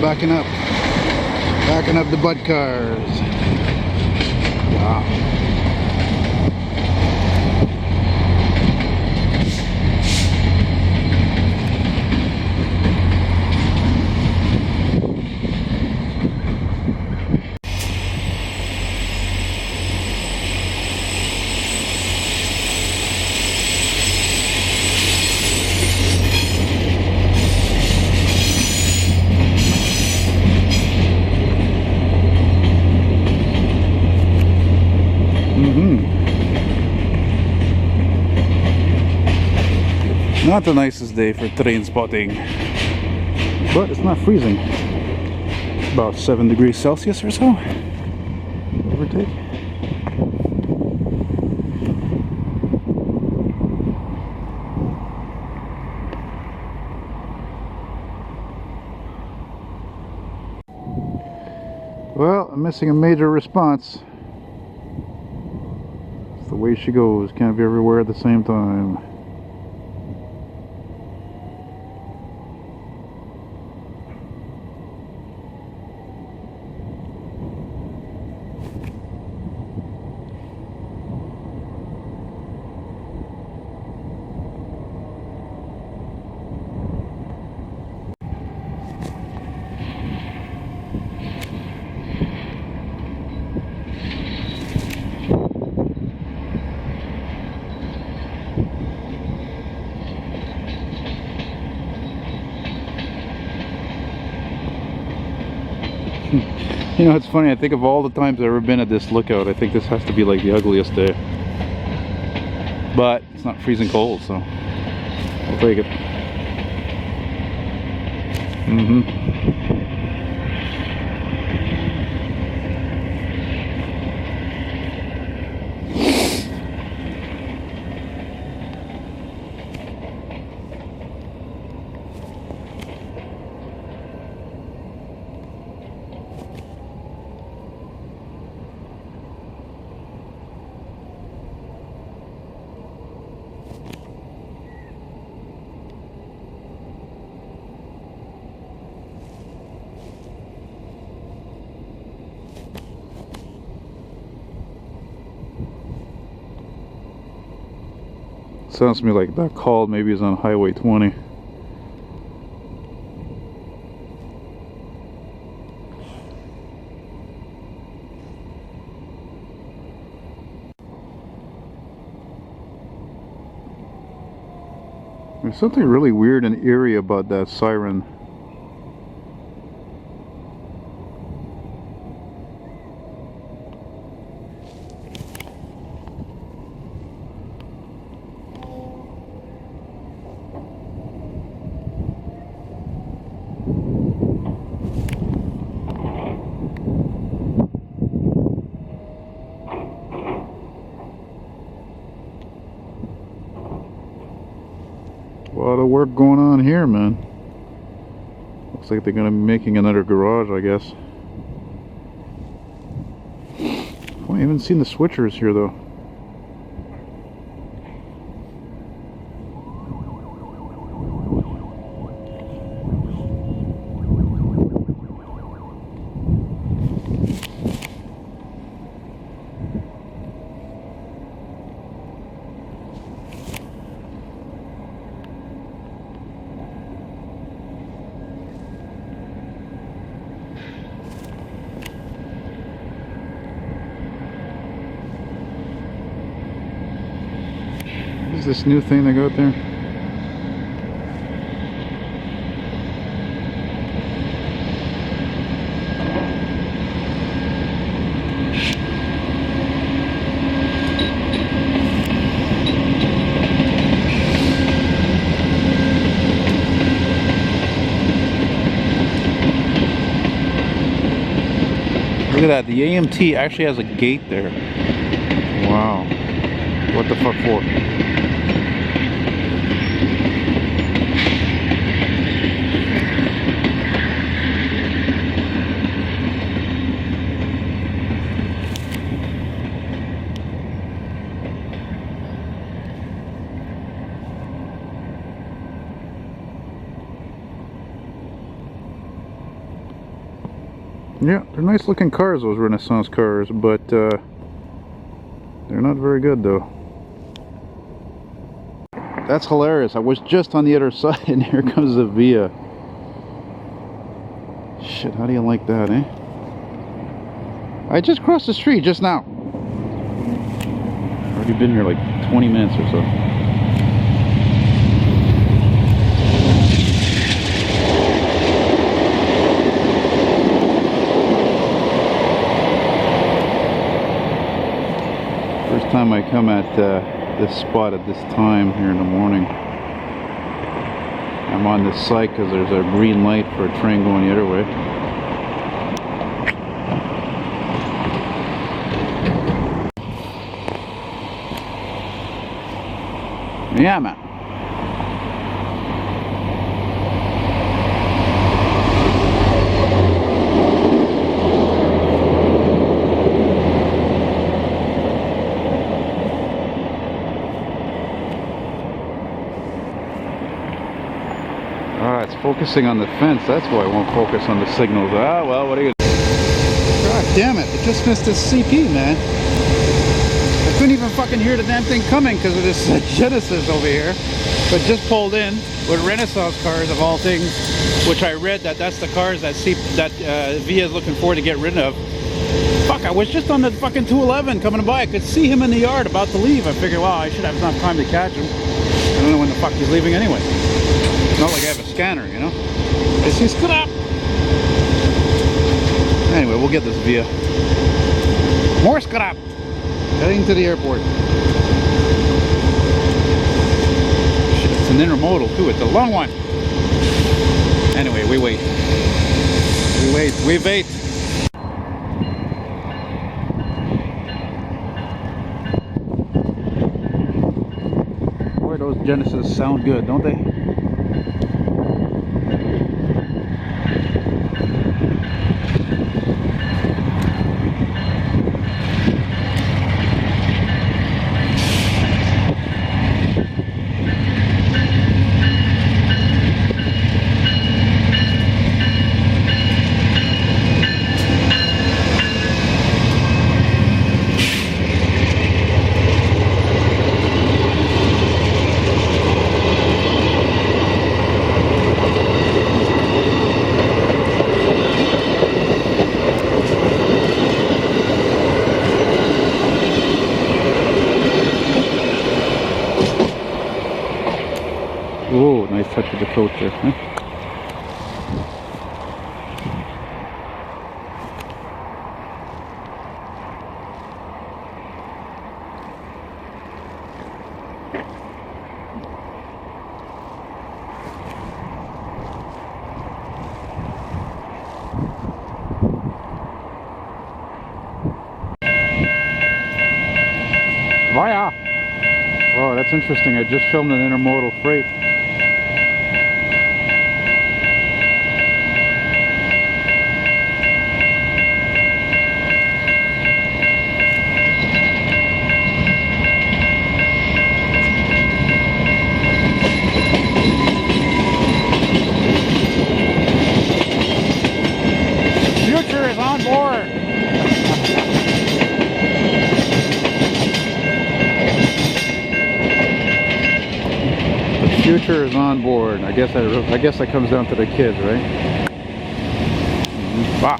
backing up the bud cars. Wow. Not the nicest day for train spotting, but it's not freezing. About 7 degrees Celsius or so, give or take. Well, I'm missing a major response. It's the way she goes, can't be everywhere at the same time. You know, it's funny, I think of all the times I've ever been at this lookout, I think this has to be like the ugliest day. But it's not freezing cold, so I'll take it. Sounds to me like that call maybe is on Highway 20. There's something really weird and eerie about that siren. A lot of work going on here, man. Looks like they're gonna be making another garage, I guess. Oh, I haven't seen the switchers here though. This new thing they got there? Look at that, the AMT actually has a gate there. Wow. What the fuck for? Yeah, they're nice looking cars, those Renaissance cars, but they're not very good though. That's hilarious. I was just on the other side and here comes the Via. Shit, how do you like that, eh? I just crossed the street just now. Already been here like 20 minutes or so. First time I come at this spot at this time here in the morning. I'm on this site because there's a green light for a train going the other way. Yeah, man. Ah, it's focusing on the fence. That's why I won't focus on the signals. Ah, well, what are you gonna do? God damn it. I just missed this CP, man. I couldn't even fucking hear the damn thing coming because of this Genesis over here. But just pulled in with Renaissance cars of all things, which I read that that's the cars that Via is looking for to get rid of. Fuck, I was just on the fucking 211 coming by. I could see him in the yard about to leave. I figured, well, I should have enough time to catch him. I don't know when the fuck he's leaving anyway. It's not like I have a scanner, you know? Is he stood up? Anyway, we'll get this Via. More scrap! Heading to the airport. Shit, it's an intermodal too. It's a long one. Anyway, we wait. We wait. We wait. Boy, those Genesis sound good, don't they? Oh, nice touch of the coat there, huh? Via! Oh, that's interesting. I just filmed an intermodal freight. Future is on board! The future is on board. I guess that comes down to the kids, right? Wow.